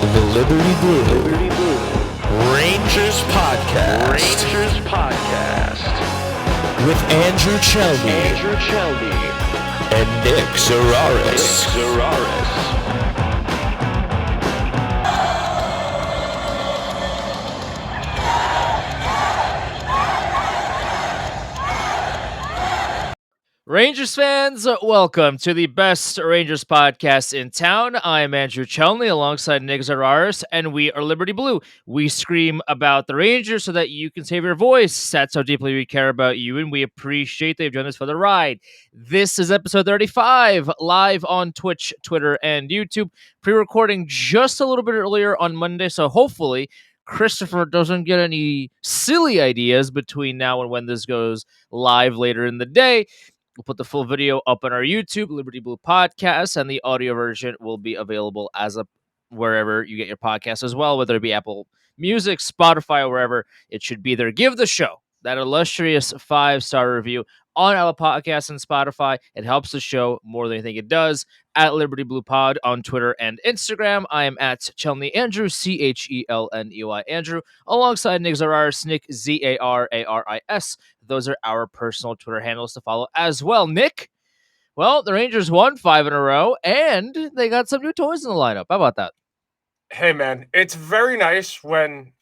The Liberty Blue Rangers Podcast. With Andrew Chelney and Nick Zararis. Rangers fans, welcome to the best Rangers podcast in town. I'm Andrew Chelney alongside Nick Zararis, and we are Liberty Blue. We scream about the Rangers so that you can save your voice. That's how deeply we care about you, and we appreciate that you've joined us for the ride. This is episode 35, live on Twitch, Twitter, and YouTube. Pre-recording just a little bit earlier on Monday, so hopefully Christopher doesn't get any silly ideas between now and when this goes live later in the day. We'll put the full video up on our YouTube, Liberty Blue Podcast, and the audio version will be available as a wherever you get your podcast as well, whether it be Apple Music, Spotify, or wherever it should be there. Give the show that illustrious 5-star review on Apple Podcasts and Spotify. It helps the show more than you think it does. At Liberty Blue Pod on Twitter and Instagram. I am at Chelney Andrew, CHELNEY Andrew, alongside Nick Zararis, Nick Zararis. Those are our personal Twitter handles to follow as well. Nick, well, the Rangers won 5 in a row, and they got some new toys in the lineup. How about that? Hey, man, it's very nice when...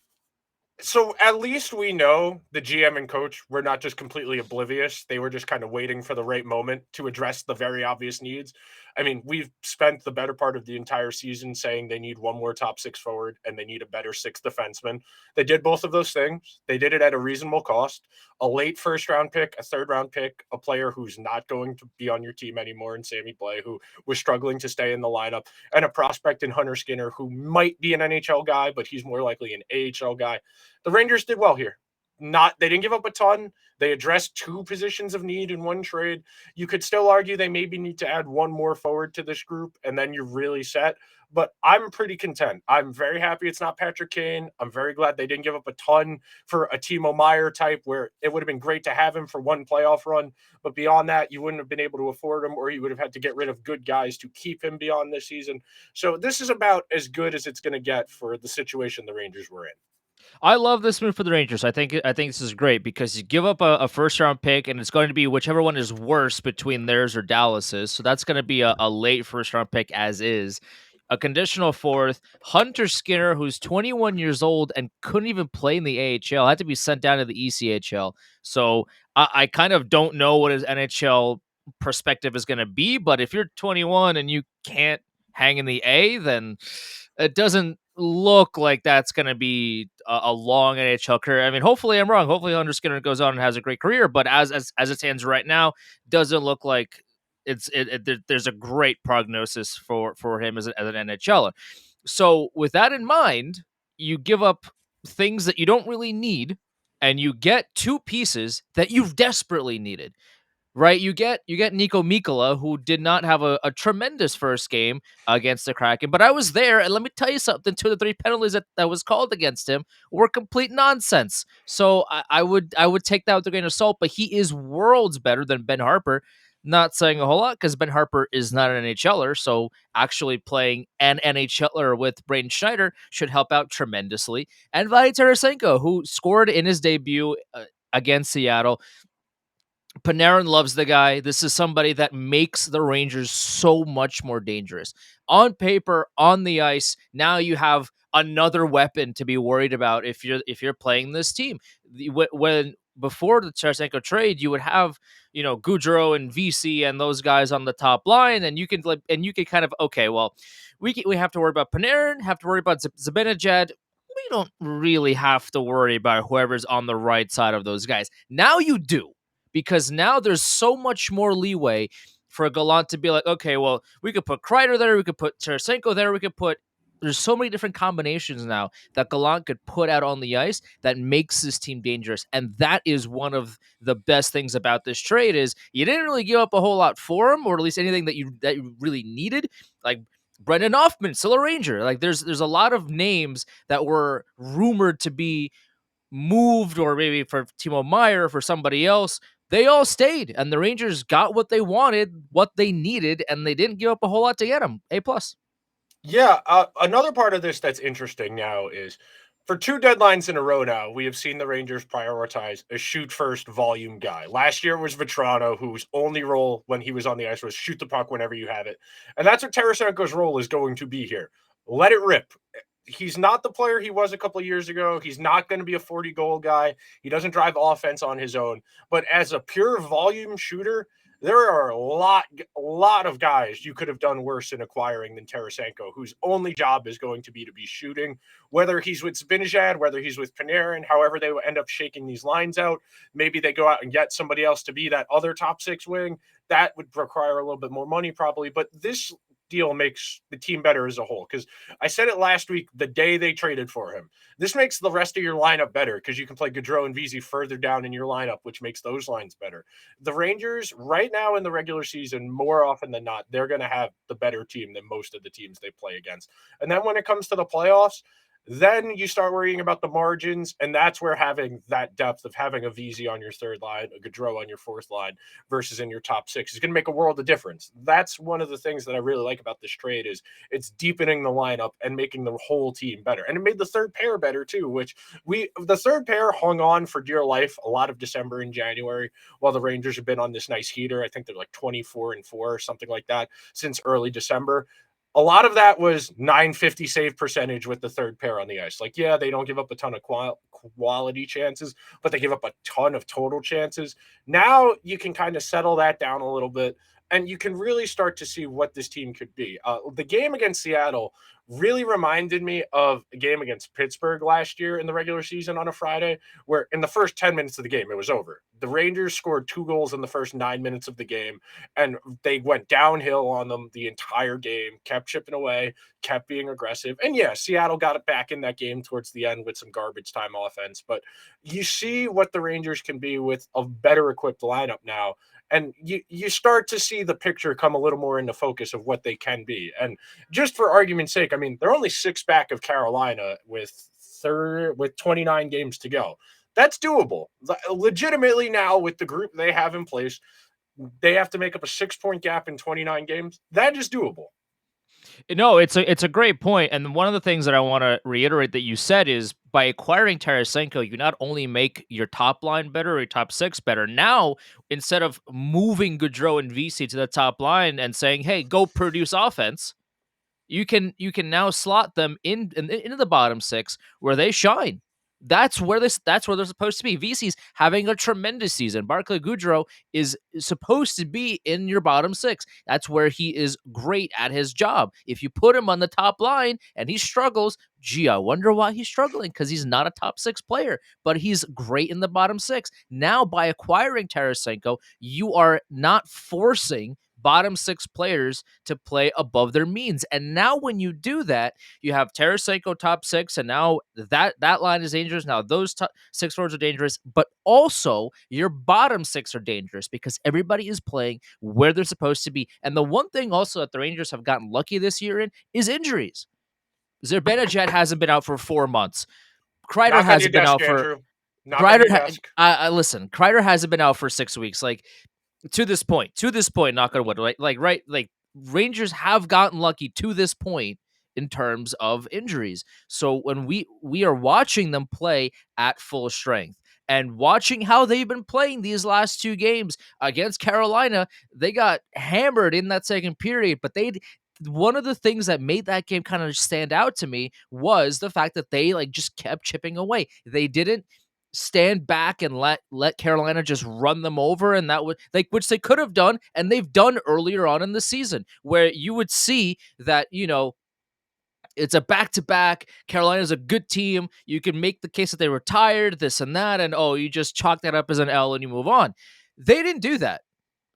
So at least we know the GM and coach were not just completely oblivious. They were just kind of waiting for the right moment to address the very obvious needs. I mean, we've spent the better part of the entire season saying they need one more top six forward and they need a better sixth defenseman. They did both of those things. They did it at a reasonable cost. A late first-round pick, a third-round pick, a player who's not going to be on your team anymore in Sammy Blais, who was struggling to stay in the lineup, and a prospect in Hunter Skinner, who might be an NHL guy, but he's more likely an AHL guy. The Rangers did well here. They didn't give up a ton. They addressed 2 positions of need in one trade. You could still argue they maybe need to add one more forward to this group, and then you're really set. But I'm pretty content. I'm very happy it's not Patrick Kane. I'm very glad they didn't give up a ton for a Timo Meier type, where it would have been great to have him for one playoff run. But beyond that, you wouldn't have been able to afford him, or you would have had to get rid of good guys to keep him beyond this season. So this is about as good as it's going to get for the situation the Rangers were in. I love this move for the Rangers. I think this is great because you give up a first round pick, and it's going to be whichever one is worse between theirs or Dallas's. So that's going to be a late first round pick as is. A conditional fourth, Hunter Skinner, who's 21 years old and couldn't even play in the AHL, had to be sent down to the ECHL. So I kind of don't know what his NHL perspective is going to be. But if you're 21 and you can't hang in the A, then it doesn't look like that's going to be a long NHL career. I mean, hopefully I'm wrong. Hopefully Hunter Skinner goes on and has a great career. But as it stands right now, doesn't look like there's a great prognosis for him as an NHLer. So with that in mind, you give up things that you don't really need, and you get 2 pieces that you've desperately needed. Right, you get Niko Mikkola, who did not have a tremendous first game against the Kraken, but I was there, and let me tell you something: 2 of the 3 penalties that was called against him were complete nonsense. So I would take that with a grain of salt, but he is worlds better than Ben Harpur. Not saying a whole lot because Ben Harpur is not an NHLer, so actually playing an NHLer with Braden Schneider should help out tremendously. And Vitali Tarasenko, who scored in his debut against Seattle. Panarin loves the guy. This is somebody that makes the Rangers so much more dangerous. On paper, on the ice, now you have another weapon to be worried about if you're playing this team. When before the Tarasenko trade, you would have, Gaudreau and VC and those guys on the top line, and you can kind of, okay, well, we have to worry about Panarin, have to worry about Zibanejad. We don't really have to worry about whoever's on the right side of those guys. Now you do. Because now there's so much more leeway for Gallant to be like, okay, well, we could put Kreider there, we could put Tarasenko there, there's so many different combinations now that Gallant could put out on the ice that makes this team dangerous. And that is one of the best things about this trade is you didn't really give up a whole lot for him, or at least anything that you really needed. Like Brendan Hoffman, still a Ranger. Like there's a lot of names that were rumored to be moved, or maybe for Timo Meier or for somebody else. They all stayed, and the Rangers got what they wanted, what they needed, and they didn't give up a whole lot to get them. A+. Yeah, another part of this that's interesting now is for 2 deadlines in a row now, we have seen the Rangers prioritize a shoot first volume guy. Last year was Vetrano, whose only role when he was on the ice was shoot the puck whenever you have it. And that's what Tarasenko's role is going to be here. Let it rip. He's not the player he was a couple of years ago. He's not going to be a 40 goal guy. He doesn't drive offense on his own. But as a pure volume shooter, there are a lot of guys you could have done worse in acquiring than Tarasenko, whose only job is going to be shooting. Whether he's with Spinajad, whether he's with Panarin, however they will end up shaking these lines out, maybe they go out and get somebody else to be that other top six wing. That would require a little bit more money, probably. But this deal makes the team better as a whole. Because I said it last week, the day they traded for him. This makes the rest of your lineup better because you can play Gaudreau and Vesey further down in your lineup, which makes those lines better. The Rangers right now in the regular season, more often than not, they're going to have the better team than most of the teams they play against. And then when it comes to the playoffs, then you start worrying about the margins, and that's where having that depth of having a Vesey on your third line, a Gaudreau on your fourth line versus in your top six is going to make a world of difference. That's one of the things that I really like about this trade is it's deepening the lineup and making the whole team better. And it made the third pair better too, which the third pair hung on for dear life a lot of December and January while the Rangers have been on this nice heater. I think they're like 24-4 or something like that since early December. A lot of that was 950 save percentage with the third pair on the ice. Like, yeah, they don't give up a ton of quality chances, but they give up a ton of total chances. Now you can kind of settle that down a little bit, and you can really start to see what this team could be. The game against Seattle really reminded me of a game against Pittsburgh last year in the regular season on a Friday, where in the first 10 minutes of the game, it was over. The Rangers scored 2 goals in the first 9 minutes of the game, and they went downhill on them the entire game, kept chipping away, kept being aggressive. And yeah, Seattle got it back in that game towards the end with some garbage time offense. But you see what the Rangers can be with a better equipped lineup now. And you start to see the picture come a little more into focus of what they can be. And just for argument's sake, I mean, they're only 6 back of Carolina with 29 games to go. That's doable. Legitimately now with the group they have in place, they have to make up a 6-point gap in 29 games. That is doable. No, it's a great point, and one of the things that I want to reiterate that you said is by acquiring Tarasenko, you not only make your top line better or your top six better. Now, instead of moving Gaudreau and Vesey to the top line and saying, "Hey, go produce offense," you can now slot them into the bottom six where they shine. That's where they're supposed to be. VC's having a tremendous season. Barclay Goodrow is supposed to be in your bottom six. That's where he is great at his job. If you put him on the top line and he struggles, gee, I wonder why he's struggling, because he's not a top six player, but he's great in the bottom six. Now, by acquiring Tarasenko, you are not forcing bottom six players to play above their means. And now when you do that, you have Tarasenko top six, and now that line is dangerous. Now those top six forwards are dangerous, but also your bottom six are dangerous because everybody is playing where they're supposed to be. And the one thing also that the Rangers have gotten lucky this year in is injuries. Zibanejad hasn't been out for 4 months. Kreider hasn't been out for. Andrew. Not Kreider, listen. Kreider hasn't been out for 6 weeks. Like, to this point, not gonna win. Like Rangers have gotten lucky to this point in terms of injuries. So when we are watching them play at full strength and watching how they've been playing these last 2 games against Carolina, they got hammered in that second period, but one of the things that made that game kind of stand out to me was the fact that they like just kept chipping away. They didn't stand back and let Carolina just run them over, and that would which they could have done, and they've done earlier on in the season, where you would see that, it's a back-to-back. Carolina's a good team. You can make the case that they were tired, this and that, and you just chalk that up as an L and you move on. They didn't do that.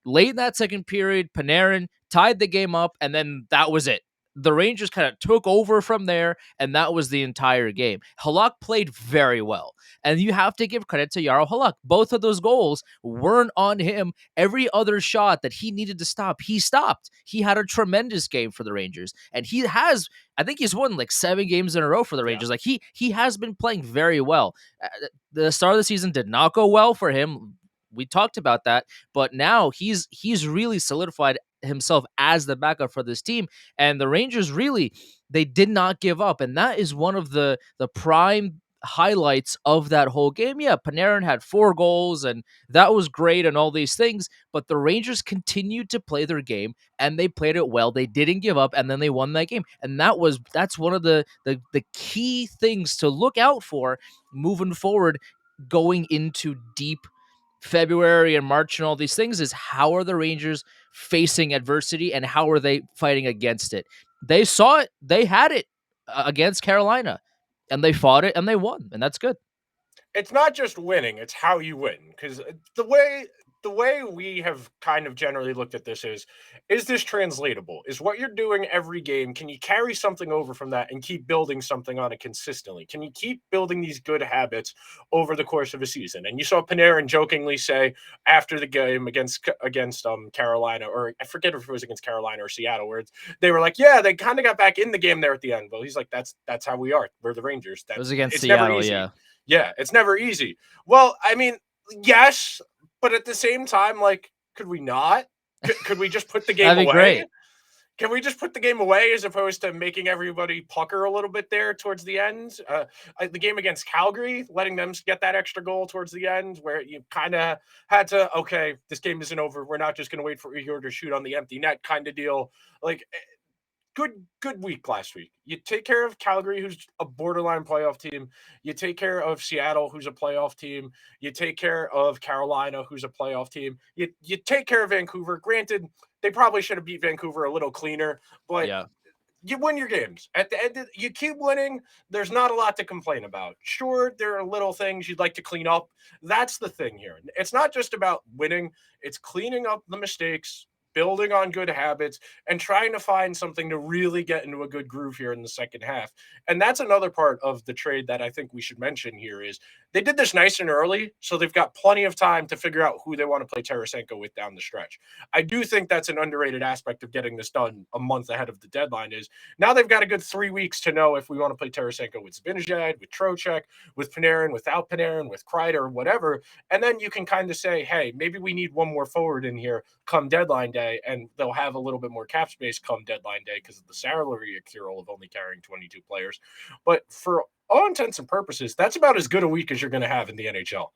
Late in that second period, Panarin tied the game up, and then that was it. The Rangers kind of took over from there, and that was the entire game. Halak played very well, and you have to give credit to Jaro Halak. Both of those goals weren't on him. Every other shot that he needed to stop, he stopped. He had a tremendous game for the Rangers, and I think he's won like 7 games in a row for the Rangers. Yeah. Like he has been playing very well. The start of the season did not go well for him. We talked about that, but now he's really solidified himself as the backup for this team. And the Rangers really, they did not give up. And that is one of the prime highlights of that whole game. Yeah, Panarin had 4 goals and that was great and all these things, but the Rangers continued to play their game and they played it well. They didn't give up and then they won that game. And that's one of the key things to look out for moving forward, going into deep February and March and all these things, is how are the Rangers facing adversity and how are they fighting against it? They saw it, they had it against Carolina, and they fought it and they won, and that's good. It's not just winning, it's how you win. Because the way we have kind of generally looked at this is this translatable? Is what you're doing every game, can you carry something over from that and keep building something on it consistently? Can you keep building these good habits over the course of a season? And you saw Panarin jokingly say after the game against Carolina, or I forget if it was against Carolina or Seattle, where they were like, yeah, they kind of got back in the game there at the end. Well, he's like, that's how we are. We're the Rangers. It was against It's never Seattle, easy. yeah. Yeah, it's never easy. Well, I mean, yes, but at the same time, like, could we not? Could we just put the game That'd be away? great. Can we just put the game away as opposed to making everybody pucker a little bit there towards the end? The game against Calgary, letting them get that extra goal towards the end, where you kind of had to, okay, this game isn't over. We're not just going to wait for Igor to shoot on the empty net kind of deal. Like, good week last week. You take care of Calgary, who's a borderline playoff team. You take care of Seattle, who's a playoff team. You take care of Carolina, who's a playoff team. You take care of Vancouver. Granted, they probably should have beat Vancouver a little cleaner, but Yeah. you win your games. At the end, you keep winning. There's not a lot to complain about. Sure, there are little things you'd like to clean up. That's the thing here. It's not just about winning. It's cleaning up the mistakes, building on good habits, and trying to find something to really get into a good groove here in the second half. And that's another part of the trade that I think we should mention here is they did this nice and early, so they've got plenty of time to figure out who they want to play Tarasenko with down the stretch. I do think that's an underrated aspect of getting this done a month ahead of the deadline is now they've got a good 3 weeks to know if we want to play Tarasenko with Zibanejad, with Trocheck, with Panarin, without Panarin, with Kreider, whatever. And then you can kind of say, hey, maybe we need one more forward in here come deadline day, and they'll have a little bit more cap space come deadline day because of the salary accrual of only carrying 22 players. But for all intents and purposes, that's about as good a week as you're going to have in the NHL.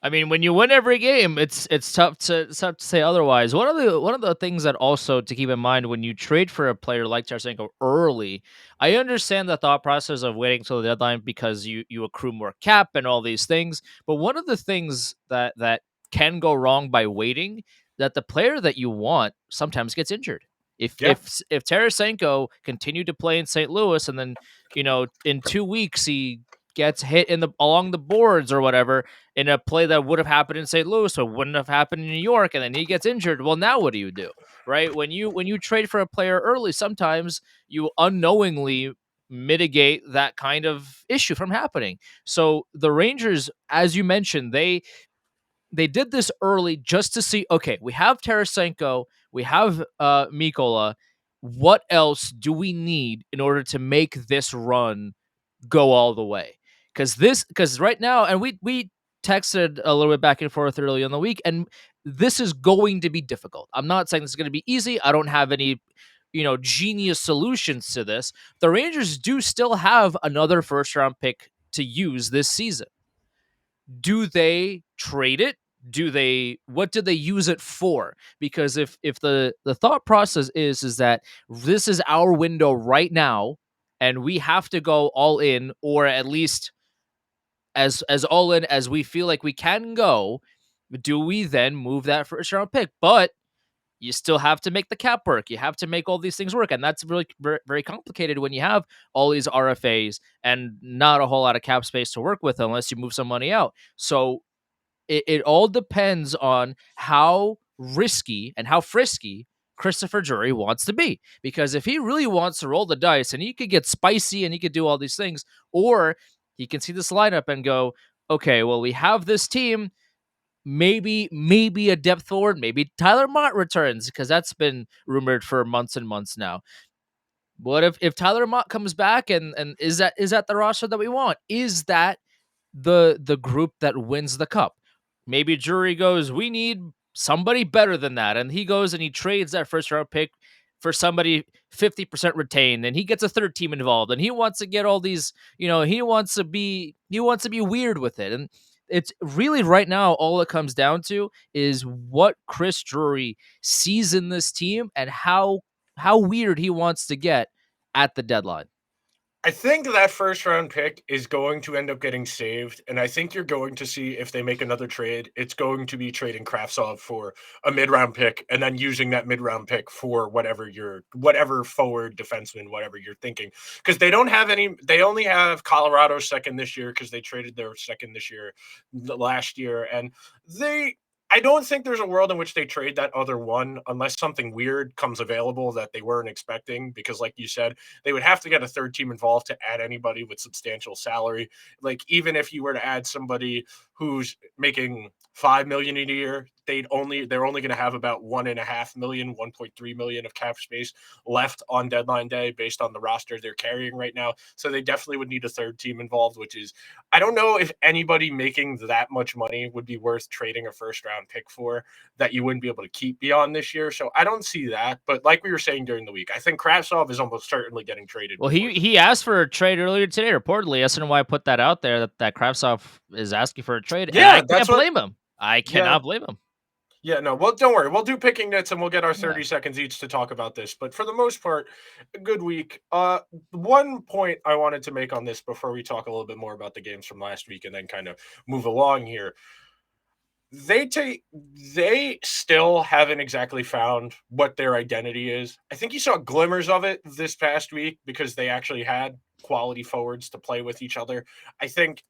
I mean, when you win every game, it's tough to say otherwise. One of the things that also to keep in mind when you trade for a player like Tarasenko early, I understand the thought process of waiting till the deadline because you accrue more cap and all these things. But one of the things that can go wrong by waiting, that the player that you want sometimes gets injured. If Tarasenko continued to play in St. Louis and then in 2 weeks he gets hit along the boards or whatever in a play that would have happened in St. Louis or wouldn't have happened in New York, and then he gets injured. Well, now what do you do, right? When you trade for a player early, sometimes you unknowingly mitigate that kind of issue from happening. So the Rangers, as you mentioned, they did this early just to see, okay, we have Tarasenko, we have Mikkola. What else do we need in order to make this run go all the way? Because right now, and we texted a little bit back and forth early in the week, and this is going to be difficult. I'm not saying this is going to be easy. I don't have any genius solutions to this. The Rangers do still have another first round pick to use this season. Do they trade it? What do they use it for? Because if the thought process is that this is our window right now and we have to go all in, or at least as all in as we feel like we can go, do we then move that first round pick? But you still have to make the cap work. You have to make all these things work. And that's really very, very complicated when you have all these RFAs and not a whole lot of cap space to work with unless you move some money out. So it all depends on how risky and how frisky Christopher Drury wants to be. Because if he really wants to roll the dice and he could get spicy and he could do all these things, or he can see this lineup and go, okay, well, we have this team. Maybe a depth forward, maybe Tyler Mott returns, because that's been rumored for months and months now. What if Tyler Mott comes back and is that the roster that we want? Is that the group that wins the cup? Maybe Drury goes, we need somebody better than that. And he goes and he trades that first round pick for somebody 50% retained, and he gets a third team involved, and he wants to get all these, he wants to be weird with it. And it's really right now all it comes down to is what Chris Drury sees in this team and how weird he wants to get at the deadline. I think that first round pick is going to end up getting saved, and I think you're going to see if they make another trade, it's going to be trading Kravtsov for a mid-round pick and then using that mid-round pick for whatever forward defenseman, whatever you're thinking. Because they only have Colorado's second this year because they traded their second this year, last year, and I don't think there's a world in which they trade that other one unless something weird comes available that they weren't expecting. Because, like you said, they would have to get a third team involved to add anybody with substantial salary. Like, even if you were to add somebody who's making $5 million a year, they're only going to have about $1.5 million, $1.3 million of cap space left on deadline day based on the roster they're carrying right now. So they definitely would need a third team involved, which is, I don't know if anybody making that much money would be worth trading a first round pick for that you wouldn't be able to keep beyond this year. So I don't see that. But like we were saying during the week, I think Kravtsov is almost certainly getting traded. Well, he asked for a trade earlier today. Reportedly, SNY put that out there that Kravtsov is asking for a trade. Yeah, and I can't blame him. I cannot blame him. Yeah, no, well, don't worry. We'll do picking nits and we'll get our 30 seconds each to talk about this. But for the most part, a good week. One point I wanted to make on this before we talk a little bit more about the games from last week and then kind of move along here. They still haven't exactly found what their identity is. I think you saw glimmers of it this past week because they actually had quality forwards to play with each other. I think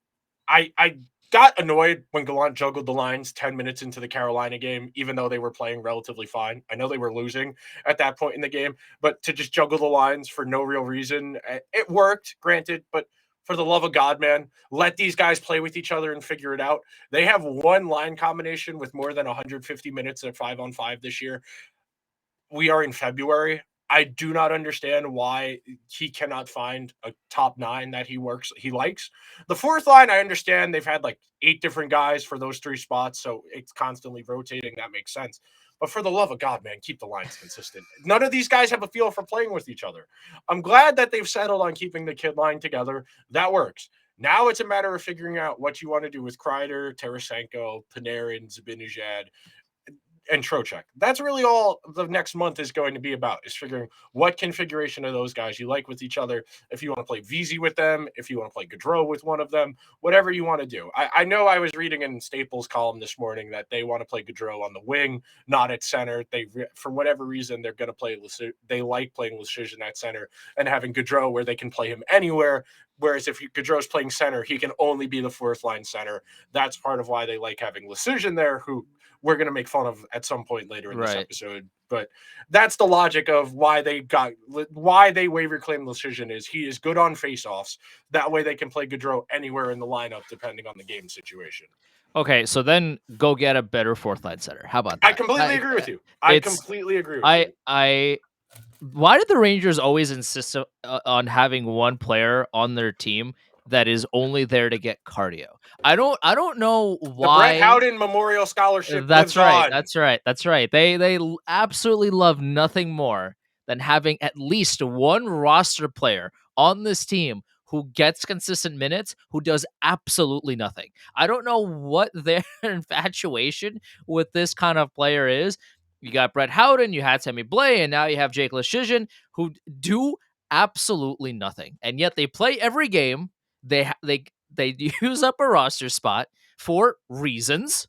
I got annoyed when Gallant juggled the lines 10 minutes into the Carolina game, even though they were playing relatively fine. I know they were losing at that point in the game, but to just juggle the lines for no real reason, it worked, granted, but for the love of God, man, let these guys play with each other and figure it out. They have one line combination with more than 150 minutes at 5-on-5 this year. We are in February. I do not understand why he cannot find a top 9 that he likes. The fourth line, I understand they've had like 8 different guys for those 3 spots, so it's constantly rotating. That makes sense. But for the love of God, man, keep the lines consistent. None of these guys have a feel for playing with each other. I'm glad that they've settled on keeping the kid line together. That works. Now it's a matter of figuring out what you want to do with Kreider, Tarasenko, Panarin, Zibanejad, and Trocheck. That's really all the next month is going to be about, is figuring what configuration of those guys you like with each other. If you want to play VZ with them, if you want to play Gaudreau with one of them, whatever you want to do. I know I was reading in Staples' column this morning that they want to play Gaudreau on the wing, not at center. For whatever reason, they're going to play. They like playing Leschyshyn at center and having Gaudreau where they can play him anywhere. Whereas if Gaudreau's playing center, he can only be the fourth line center. That's part of why they like having Leschyshyn there, who we're going to make fun of at some point later in this episode. But that's the logic of why they waiver claim Leschyshyn is he is good on faceoffs. That way they can play Gaudreau anywhere in the lineup, depending on the game situation. Okay, so then go get a better fourth line center. How about that? I completely agree with you. I completely agree with you. Why did the Rangers always insist on having one player on their team that is only there to get cardio? I don't know why. The Brett Howden Memorial Scholarship. That's right. On. That's right. They absolutely love nothing more than having at least one roster player on this team who gets consistent minutes, who does absolutely nothing. I don't know what their infatuation with this kind of player is. You got Brett Howden, you had Sammy Blais, and now you have Jake Leschyshyn, who do absolutely nothing, and yet they play every game. They use up a roster spot for reasons.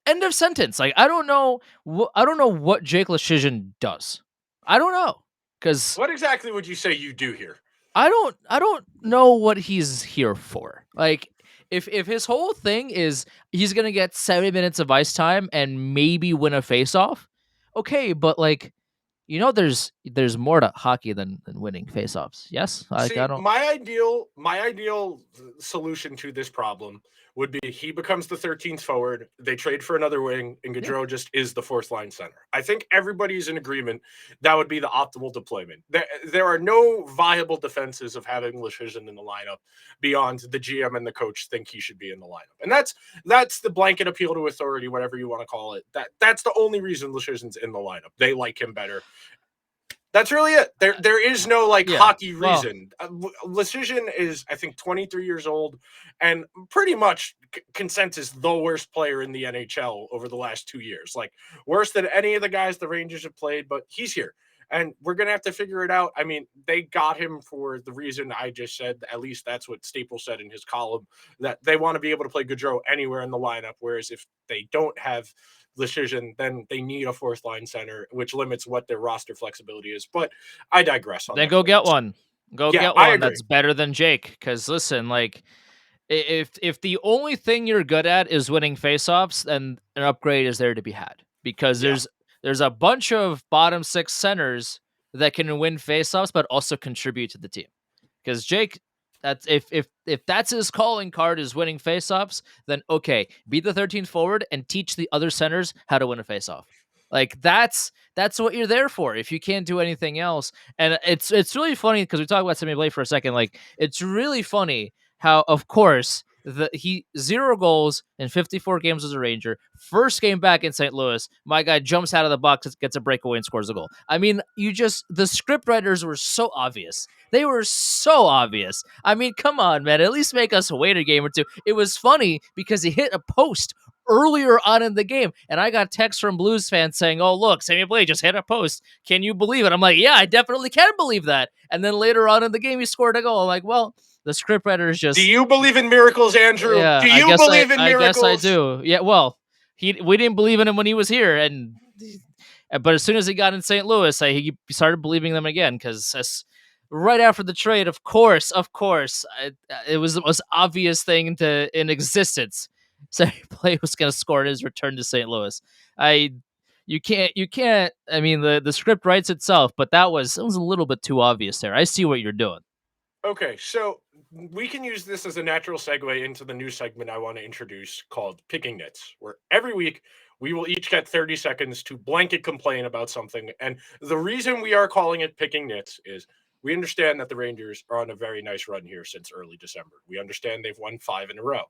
End of sentence. Like I don't know what Jake Leschyshyn does. I don't know, because what exactly would you say you do here? I don't know what he's here for. Like if his whole thing is he's gonna get 70 minutes of ice time and maybe win a faceoff, okay, but like there's more to hockey than winning faceoffs. Yes, like See, I don't. my ideal solution to this problem would be he becomes the 13th forward. They trade for another wing, and Yeah. Gaudreau just is the fourth line center. I think everybody's in agreement that would be the optimal deployment. There are no viable defenses of having Leschyshyn in the lineup beyond the GM and the coach think he should be in the lineup, and that's the blanket appeal to authority, whatever you want to call it. That's the only reason Leschyshyn's in the lineup. They like him better. That's really it. There is no hockey reason. Leschyshyn is, I think, 23 years old, and pretty much consensus the worst player in the NHL over the last 2 years. Like worse than any of the guys the Rangers have played, but he's here, and we're gonna have to figure it out. I mean, they got him for the reason I just said. At least that's what Staples said in his column, that they want to be able to play Gaudreau anywhere in the lineup. Whereas if they don't have Leschyshyn, then they need a fourth line center, which limits what their roster flexibility is. But I digress on Then that. go get one. Go Yeah, get I one agree. that's better than Jake. Because listen, like if the only thing you're good at is winning faceoffs, then an upgrade is there to be had. Because Yeah. there's a bunch of bottom six centers that can win faceoffs, but also contribute to the team. Because Jake, that's if that's his calling card is winning faceoffs, then okay, be the 13th forward and teach the other centers how to win a faceoff. Like that's what you're there for. If you can't do anything else, and it's really funny because we talked about Sammy Blake for a second. Like it's really funny how, of course, he 0 goals in 54 games as a Ranger. First game back in St. Louis, my guy jumps out of the box, gets a breakaway, and scores a goal. I mean, the script writers were so obvious. They were so obvious. I mean, come on, man. At least make us wait a game or two. It was funny because he hit a post earlier on in the game, and I got texts from Blues fans saying, "Oh, look, Sammy Blake just hit a post. Can you believe it?" I'm like, "Yeah, I definitely can believe that." And then later on in the game, he scored a goal. I'm like, well, the scriptwriters just. Do you believe in miracles, Andrew? Yeah, Do you believe in miracles? I guess I do. Yeah, well, we didn't believe in him when he was here, but as soon as he got in St. Louis, he started believing them again because right after the trade, of course, it was the most obvious thing in existence. Sammy Blake was going to score in his return to St. Louis. You can't. I mean, the script writes itself, but it was a little bit too obvious there. I see what you're doing. Okay, so we can use this as a natural segue into the new segment I want to introduce called Picking Nits, where every week we will each get 30 seconds to blanket complain about something. And the reason we are calling it Picking Nits is we understand that the Rangers are on a very nice run here since early December. We understand they've won 5 in a row.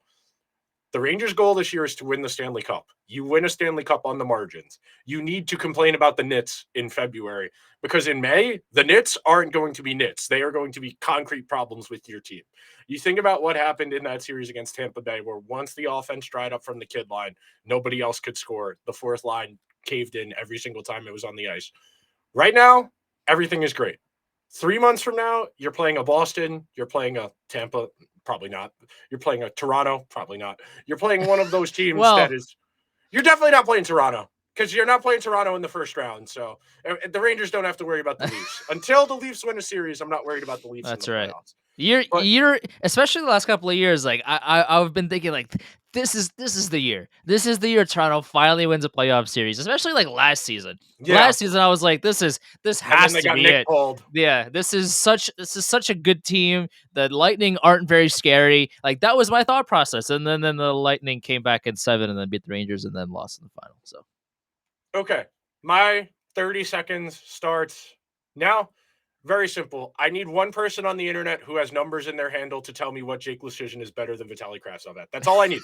The Rangers' goal this year is to win the Stanley Cup. You win a Stanley Cup on the margins. You need to complain about the nits in February because in May, the nits aren't going to be nits. They are going to be concrete problems with your team. You think about what happened in that series against Tampa Bay, where once the offense dried up from the kid line, nobody else could score. The fourth line caved in every single time it was on the ice. Right now, everything is great. 3 months from now, you're playing a Boston, you're playing a Tampa, probably not. You're playing a Toronto, probably not. You're playing one of those teams that is. You're definitely not playing Toronto because you're not playing Toronto in the first round. So the Rangers don't have to worry about the Leafs until the Leafs win a series. I'm not worried about the Leafs. That's in the right. Playoffs. You're especially the last couple of years. Like I've been thinking like this is the year. This is the year Toronto finally wins a playoff series. Especially like last season. Yeah. Last season I was like, this has to be it. Pulled. Yeah, this is such a good team. The Lightning aren't very scary. Like that was my thought process. And then the Lightning came back in 7 and then beat the Rangers and then lost in the final. So okay, my 30 seconds starts now. Very simple. I need one person on the internet who has numbers in their handle to tell me what Jake Leschyshyn is better than Vitali Kravtsov at. That's all I need.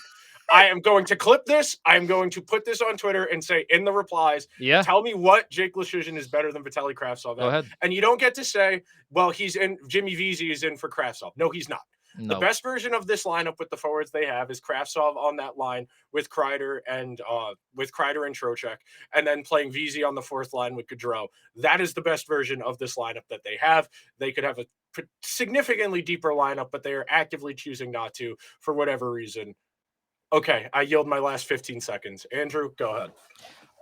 I am going to clip this. I am going to put this on Twitter and say in the replies, tell me what Jake Leschyshyn is better than Vitali Kravtsov at. Go ahead. And you don't get to say, well, he's in. Trevor Vesey is in for Kravtsov. No, he's not. No. The best version of this lineup with the forwards they have is Kravtsov on that line with Kreider and Trocheck, and then playing Vesey on the fourth line with Gaudreau. That is the best version of this lineup that they have. They could have a significantly deeper lineup, but they are actively choosing not to for whatever reason. Okay, I yield my last 15 seconds. Andrew, go ahead.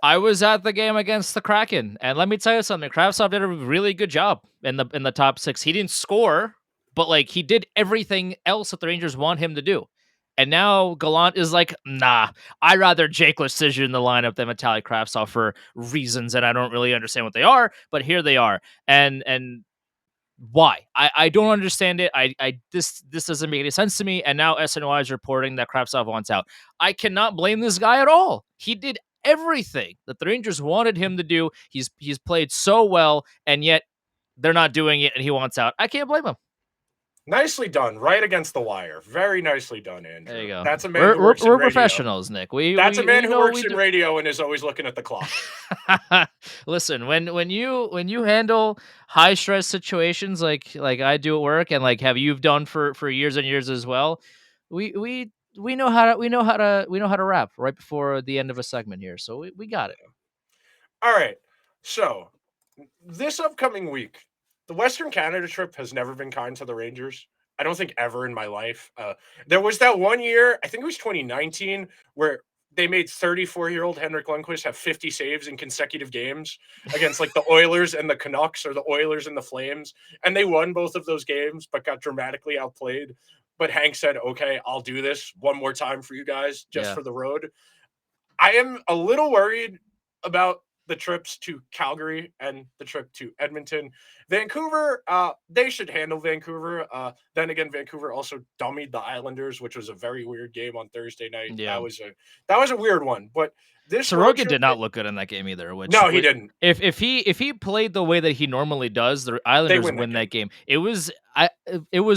I was at the game against the Kraken, and let me tell you something. Kravtsov did a really good job in the top 6. He didn't score, but like he did everything else that the Rangers want him to do. And now Gallant is like, nah, I'd rather Jake Lecision in the lineup than Vitali Kravtsov for reasons that I don't really understand what they are, but here they are. And why? I don't understand it. This doesn't make any sense to me. And now SNY is reporting that Kravtsov wants out. I cannot blame this guy at all. He did everything that the Rangers wanted him to do. He's played so well, and yet they're not doing it, and he wants out. I can't blame him. Nicely done, right against the wire. Very nicely done, Andrew. There you go. That's a man who works in We're radio. professionals, Nick. That's a man who know works we in do. radio and is always looking at the clock. Listen, when you handle high stress situations like I do at work and like have you've done for years and years as well, we know how to wrap right before the end of a segment here. So we got it. All right. So this upcoming week, the Western Canada trip has never been kind to the Rangers. I don't think ever in my life. There was that one year, I think it was 2019, where they made 34-year-old Henrik Lundqvist have 50 saves in consecutive games against like the Oilers and the Canucks, or the Oilers and the Flames. And they won both of those games, but got dramatically outplayed. But Hank said, okay, I'll do this one more time for you guys just for the road. I am a little worried about the trips to Calgary and the trip to Edmonton. Vancouver, they should handle Vancouver. Then again, Vancouver also dummied the Islanders, which was a very weird game on Thursday night. Yeah. That was a weird one. But this Sorokin did not look good in that game either. No, he didn't. If he played the way that he normally does, the Islanders win that game. It was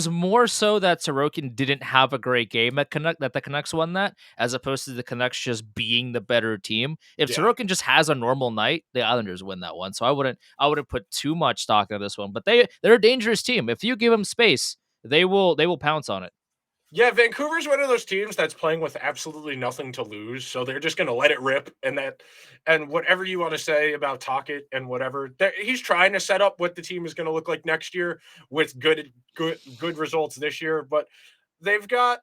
more so that Sorokin didn't have a great game that the Canucks won that, as opposed to the Canucks just being the better team. If Sorokin just has a normal night, the Islanders win that one. So I wouldn't put too much stock into this one. But they're a dangerous team. If you give them space, they will pounce on it. Yeah, Vancouver's one of those teams that's playing with absolutely nothing to lose, so they're just going to let it rip. And whatever you want to say about Tocchet and whatever, he's trying to set up what the team is going to look like next year with good results this year. But they've got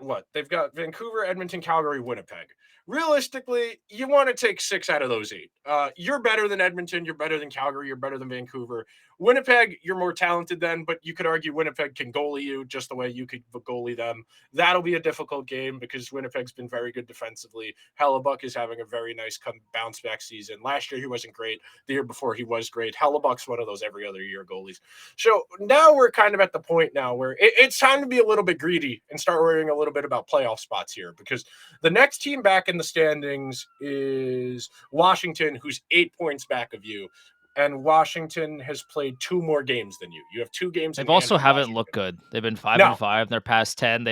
what? They've got Vancouver, Edmonton, Calgary, Winnipeg. Realistically, you want to take 6 out of those 8. You're better than Edmonton. You're better than Calgary. You're better than Vancouver. Winnipeg, you're more talented than, but you could argue Winnipeg can goalie you just the way you could goalie them. That'll be a difficult game because Winnipeg's been very good defensively. Hellebuck is having a very nice bounce back season. Last year, he wasn't great. The year before, he was great. Hellebuck's one of those every other year goalies. So now we're kind of at the point now where it's time to be a little bit greedy and start worrying a little bit about playoff spots here, because the next team back in the standings is Washington, who's 8 points back of you. And Washington has played 2 more games than you. You have 2 games. They've also haven't looked good. They've been 5-5 in their past 10.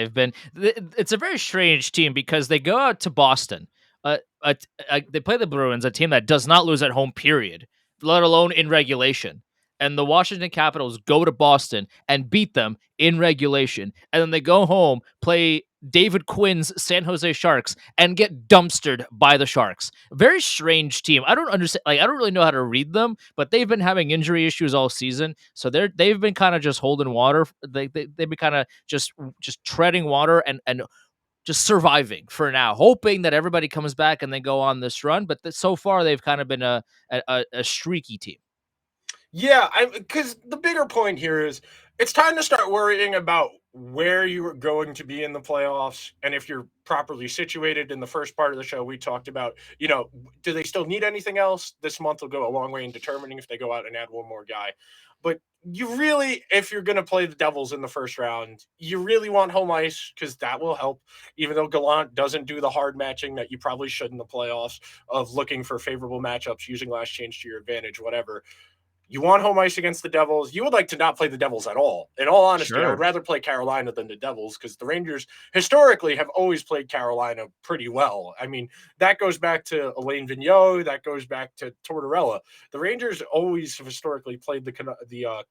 It's a very strange team because they go out to Boston. They play the Bruins, a team that does not lose at home, period, let alone in regulation. And the Washington Capitals go to Boston and beat them in regulation. And then they go home, play David Quinn's San Jose Sharks, and get dumpstered by the Sharks. Very strange team. I don't understand. I don't really know how to read them, but they've been having injury issues all season. So they've been kind of just holding water. They've been kind of just treading water and just surviving for now, hoping that everybody comes back and they go on this run. But so far, they've kind of been a streaky team. Yeah, because the bigger point here is it's time to start worrying about where you are going to be in the playoffs, and if you're properly situated. In the first part of the show, we talked about, do they still need anything else? This month will go a long way in determining if they go out and add one more guy. But you really, if you're going to play the Devils in the first round, you really want home ice because that will help, even though Gallant doesn't do the hard matching that you probably should in the playoffs of looking for favorable matchups, using last change to your advantage, whatever. You want home ice against the Devils. You would like to not play the Devils at all. In all honesty, I would rather play Carolina than the Devils because the Rangers historically have always played Carolina pretty well. I mean, that goes back to Alain Vigneault. That goes back to Tortorella. The Rangers always have historically played the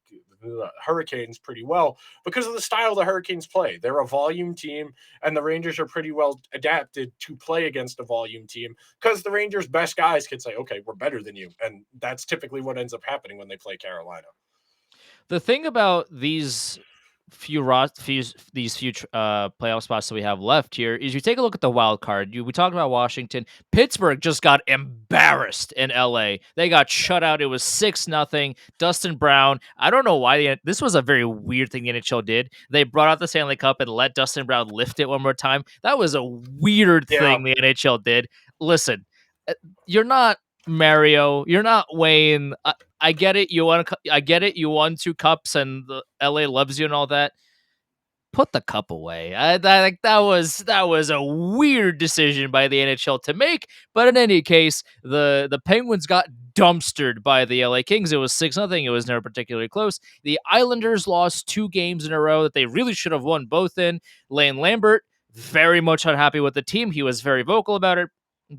Hurricanes pretty well because of the style the Hurricanes play. They're a volume team, and the Rangers are pretty well adapted to play against a volume team because the Rangers' best guys can say, okay, we're better than you. And that's typically what ends up happening when they play Carolina. The thing about these few playoff spots that we have left here is you take a look at the wild card. We talked about Washington. Pittsburgh just got embarrassed in LA. They got shut out. It was 6-0. Dustin Brown. I don't know why this was a very weird thing the NHL did. They brought out the Stanley Cup and let Dustin Brown lift it one more time. That was a weird thing the NHL did. Listen, you're not Mario. You're not Wayne. I get it. I get it. You won 2 cups, and the LA loves you and all that. Put the cup away. That was a weird decision by the NHL to make. But in any case, the Penguins got dumpstered by the LA Kings. It was 6-0. It was never particularly close. The Islanders lost 2 games in a row that they really should have won both in. Lane Lambert, very much unhappy with the team. He was very vocal about it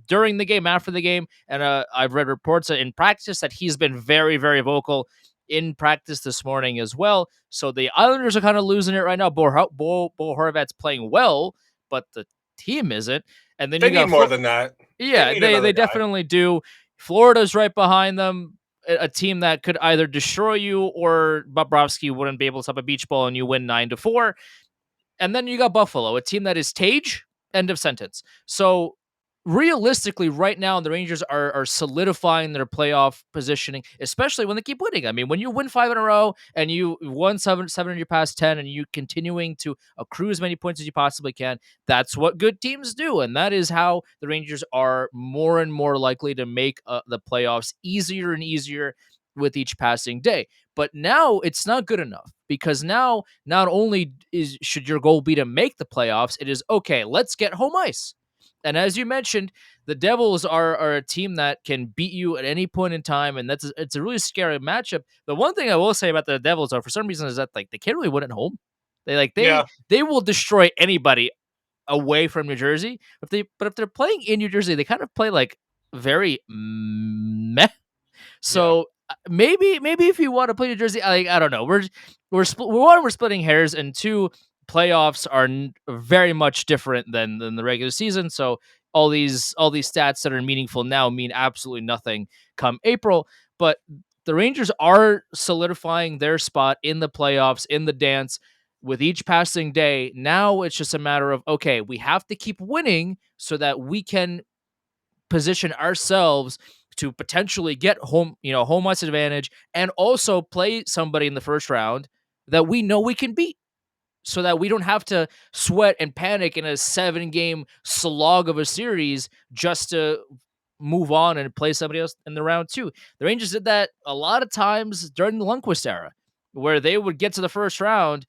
during the game, after the game, and I've read reports in practice that he's been very, very vocal in practice this morning as well. So the Islanders are kind of losing it right now. Bo Horvat's playing well, but the team isn't. And then they you got need more than that. Yeah, they definitely do. Florida's right behind them. A team that could either destroy you or Bobrovsky wouldn't be able to stop a beach ball and you win 9-4. And then you got Buffalo, a team that is Tage, end of sentence. So realistically, right now, the Rangers are solidifying their playoff positioning, especially when they keep winning. I mean, when you win 5 in a row and you won 7 in your past 10 and you continuing to accrue as many points as you possibly can, that's what good teams do. And that is how the Rangers are more and more likely to make the playoffs easier and easier with each passing day. But now it's not good enough, because now not only should your goal be to make the playoffs, it is, okay, let's get home ice. And as you mentioned, the Devils are a team that can beat you at any point in time, and it's a really scary matchup. The one thing I will say about the Devils, though, for some reason, is that they can't really win at home. They will destroy anybody away from New Jersey. But if they're playing in New Jersey, they kind of play like very meh. So maybe if you want to play New Jersey, I don't know. We're splitting hairs, and 2, playoffs are very much different than the regular season. So all these stats that are meaningful now mean absolutely nothing come April. But the Rangers are solidifying their spot in the playoffs, in the dance, with each passing day. Now it's just a matter of, okay, we have to keep winning so that we can position ourselves to potentially get home ice advantage, and also play somebody in the first round that we know we can beat, so that we don't have to sweat and panic in a 7-game slog of a series just to move on and play somebody else in the round 2. The Rangers did that a lot of times during the Lundqvist era, where they would get to the first round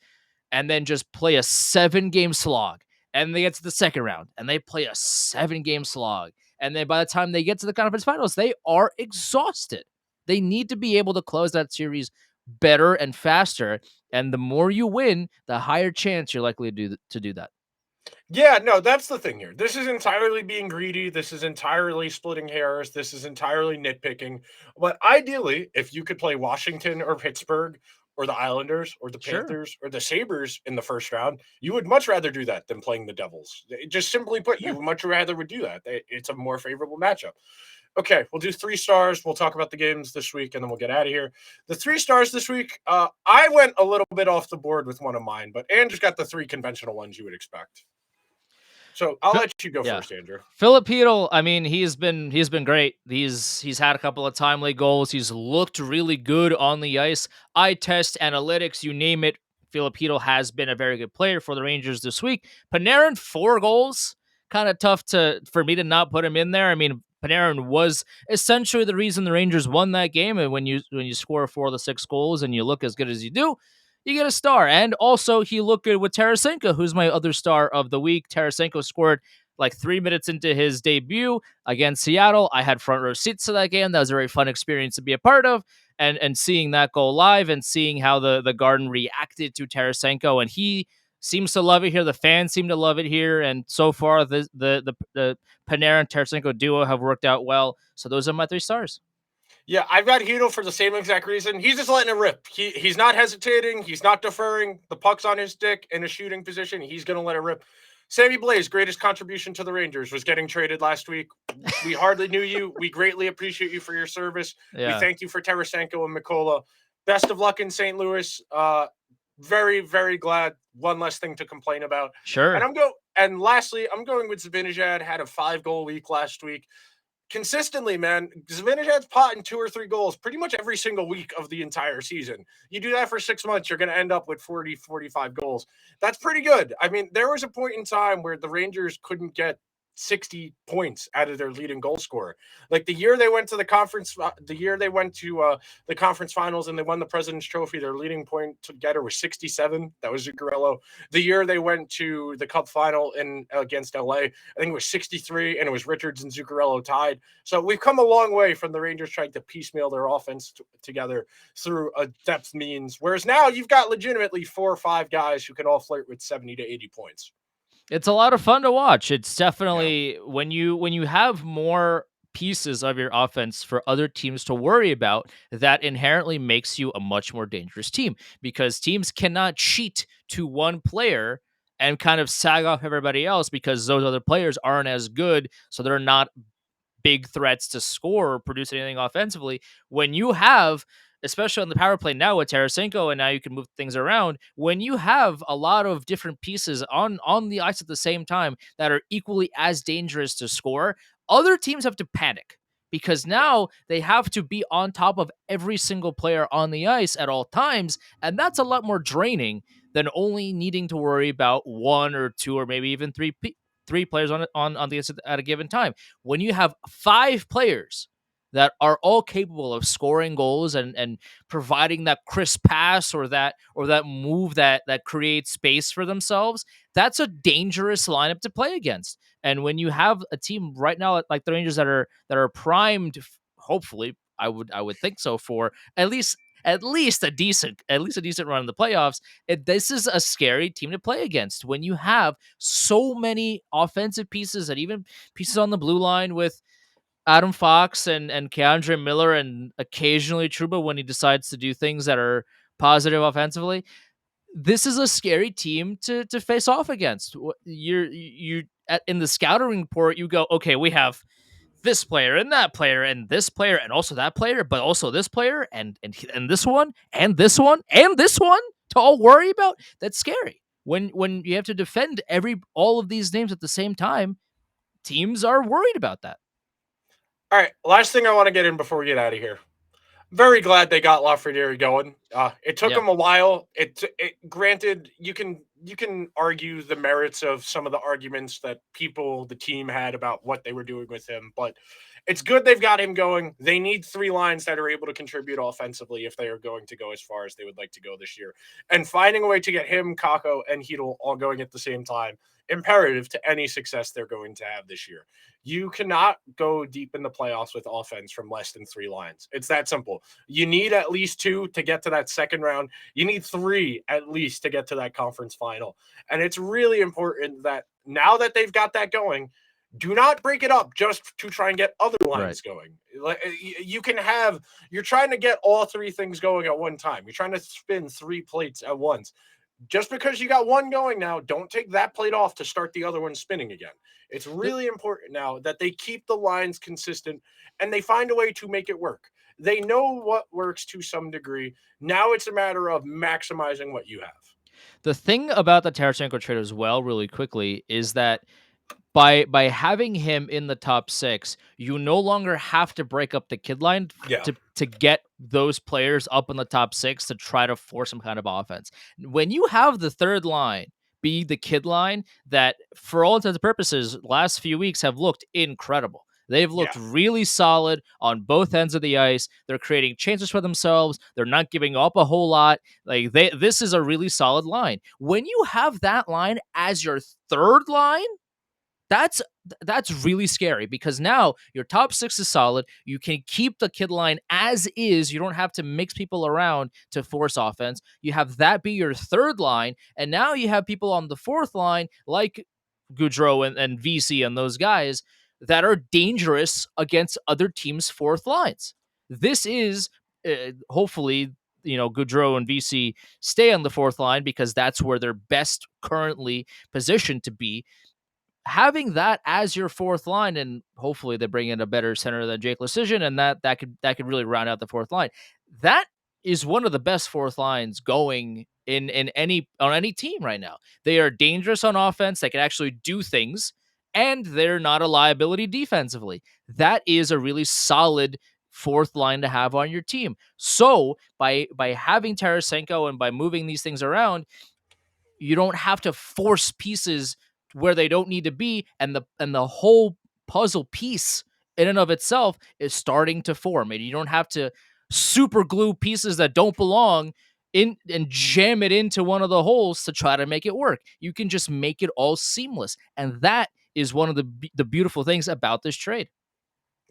and then just play a 7-game slog. And they get to the second round and they play a 7-game slog. And then by the time they get to the conference finals, they are exhausted. They need to be able to close that series better and faster. And the more you win, the higher chance you're likely to do that. Yeah, no, that's the thing here. This is entirely being greedy. This is entirely splitting hairs. This is entirely nitpicking. But ideally, if you could play Washington or Pittsburgh or the Islanders or the Panthers or the Sabres in the first round, you would much rather do that than playing the Devils. Just simply put, you much rather would do that. It's a more favorable matchup. Okay, we'll do 3 stars. We'll talk about the games this week, and then we'll get out of here. The 3 stars this week, I went a little bit off the board with one of mine, but Andrew's got the 3 conventional ones you would expect. So I'll let you go first, Andrew. Filip Chytil, I mean, he's been great. He's had a couple of timely goals. He's looked really good on the ice. Eye test, analytics, you name it. Filip Chytil has been a very good player for the Rangers this week. Panarin, 4 goals. Kind of tough for me to not put him in there. I mean, Panarin was essentially the reason the Rangers won that game. And when you score 4 of the 6 goals and you look as good as you do, you get a star. And also, he looked good with Tarasenko, who's my other star of the week. Tarasenko scored like 3 minutes into his debut against Seattle. I had front row seats to that game. That was a very fun experience to be a part of. And seeing that go live and seeing how the Garden reacted to Tarasenko. And he seems to love it here. The fans seem to love it here. And so far, the Panarin-Tarasenko duo have worked out well. So those are my 3 stars. Yeah, I've got Chytil for the same exact reason. He's just letting it rip. He's not hesitating. He's not deferring. The puck's on his stick in a shooting position. He's going to let it rip. Sammy Blais, greatest contribution to the Rangers, was getting traded last week. We hardly knew you. We greatly appreciate you for your service. Yeah. We thank you for Tarasenko and Mikkola. Best of luck in St. Louis. very, very glad. One less thing to complain about. Sure. And lastly, I'm going with Zibanejad. Had a 5-goal week last week. Consistently, man, Zibanejad's potting 2 or 3 goals pretty much every single week of the entire season. You do that for 6 months, you're going to end up with 40, 45 goals. That's pretty good. I mean, there was a point in time where the Rangers couldn't get 60 points out of their leading goal scorer. Like the year they went to the conference finals and they won the President's Trophy, their leading point getter was 67. That was Zuccarello. The year they went to the Cup final against LA, I think it was 63, and it was Richards and Zuccarello tied. So we've come a long way from the Rangers trying to piecemeal their offense together through a depth means. Whereas now you've got legitimately 4 or 5 guys who can all flirt with 70 to 80 points. It's a lot of fun to watch. It's definitely when you have more pieces of your offense for other teams to worry about, that inherently makes you a much more dangerous team, because teams cannot cheat to one player and kind of sag off everybody else because those other players aren't as good, so they're not big threats to score or produce anything offensively. When you have, especially on the power play now with Tarasenko, and now you can move things around, when you have a lot of different pieces on the ice at the same time that are equally as dangerous to score, other teams have to panic, because now they have to be on top of every single player on the ice at all times, and that's a lot more draining than only needing to worry about one or two or maybe even three players on the ice at a given time. When you have 5 players that are all capable of scoring goals and providing that crisp pass or that move that creates space for themselves, that's a dangerous lineup to play against. And when you have a team right now like the Rangers that are primed, hopefully, I would think so, for at least a decent run in the playoffs, this is a scary team to play against when you have so many offensive pieces and even pieces on the blue line with Adam Fox and Keandre Miller and occasionally Trouba when he decides to do things that are positive offensively. This is a scary team to face off against. In the scouting report, you go, okay, we have this player and that player and this player and also that player, but also this player and this one and this one and this one to all worry about. That's scary. When you have to defend all of these names at the same time, teams are worried about that. All right, last thing I want to get in before we get out of here. Very glad they got Lafreniere going. It took him a while. Granted, you can argue the merits of some of the arguments that the team had about what they were doing with him, but it's good they've got him going. They need 3 lines that are able to contribute offensively if they are going to go as far as they would like to go this year. And finding a way to get him, Kakko, and Hedl all going at the same time, imperative to any success they're going to have this year. You cannot go deep in the playoffs with offense from less than 3 lines. It's that simple. You need at least 2 to get to that second round. You need 3 at least to get to that conference final. And it's really important that now that they've got that going, do not break it up just to try and get other lines going. You're trying to get all 3 things going at one time. You're trying to spin 3 plates at once. Just because you got one going now, don't take that plate off to start the other one spinning again. It's really important now that they keep the lines consistent and they find a way to make it work. They know what works to some degree. Now it's a matter of maximizing what you have. The thing about the Tarasenko trade as well, really quickly, is that by having him in the top 6, you no longer have to break up the kid line to get those players up in the top 6 to try to force some kind of offense. When you have the third line be the kid line, that for all intents and purposes, last few weeks have looked incredible. They've looked really solid on both ends of the ice. They're creating chances for themselves. They're not giving up a whole lot. This is a really solid line. When you have that line as your third line, that's really scary, because now your top 6 is solid. You can keep the kid line as is. You don't have to mix people around to force offense. You have that be your third line, and now you have people on the fourth line like Gaudreau and VC and those guys that are dangerous against other teams' fourth lines. This is hopefully, Gaudreau and VC stay on the fourth line because that's where they're best currently positioned to be. Having that as your fourth line, and hopefully they bring in a better center than Jake Lecision, and that could really round out the fourth line. That is one of the best fourth lines going on any team right now. They are dangerous on offense. They can actually do things, and they're not a liability defensively. That is a really solid fourth line to have on your team. So by having Tarasenko and by moving these things around, you don't have to force pieces where they don't need to be, and the whole puzzle piece in and of itself is starting to form, and you don't have to super glue pieces that don't belong in and jam it into one of the holes to try to make it work. You can just make it all seamless, and that is one of the beautiful things about this trade.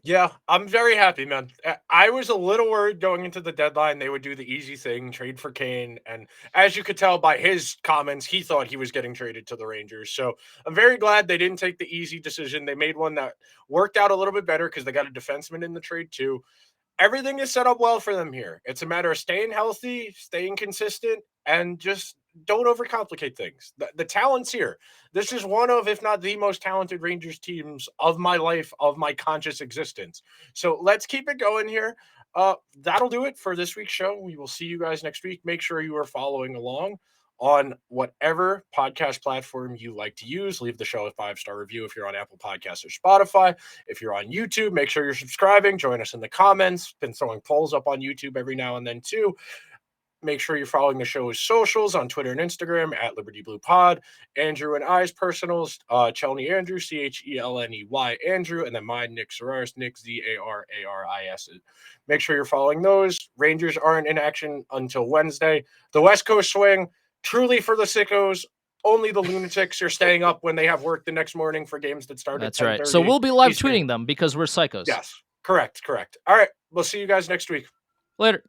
Yeah, I'm very happy, man. I was a little worried going into the deadline they would do the easy thing, trade for Kane. And as you could tell by his comments, he thought he was getting traded to the Rangers. So I'm very glad they didn't take the easy decision. They made one that worked out a little bit better because they got a defenseman in the trade too. Everything is set up well for them here. It's a matter of staying healthy, staying consistent, and just don't overcomplicate things. The talent's here. This is one of, if not the most talented Rangers teams of my life, of my conscious existence. So let's keep it going here. That'll do it for this week's show. We will see you guys next week. Make sure you are following along on whatever podcast platform you like to use. Leave the show a 5-star review if you're on Apple Podcasts or Spotify. If you're on YouTube, make sure you're subscribing. Join us in the comments. Been throwing polls up on YouTube every now and then too. Make sure you're following the show's socials on Twitter and Instagram at Liberty Blue Pod. Andrew and I's personals, Chelney Andrew, CHELNEY Andrew, and then mine, Nick Zararis, Nick ZARARIS. Make sure you're following those. Rangers aren't in action until Wednesday. The West Coast swing, truly for the sickos. Only the lunatics are staying up when they have work the next morning for games that start That's at 10:30. right. So we'll be live Eastern. tweeting them because we're psychos. Yes, correct. All right, we'll see you guys next week. Later.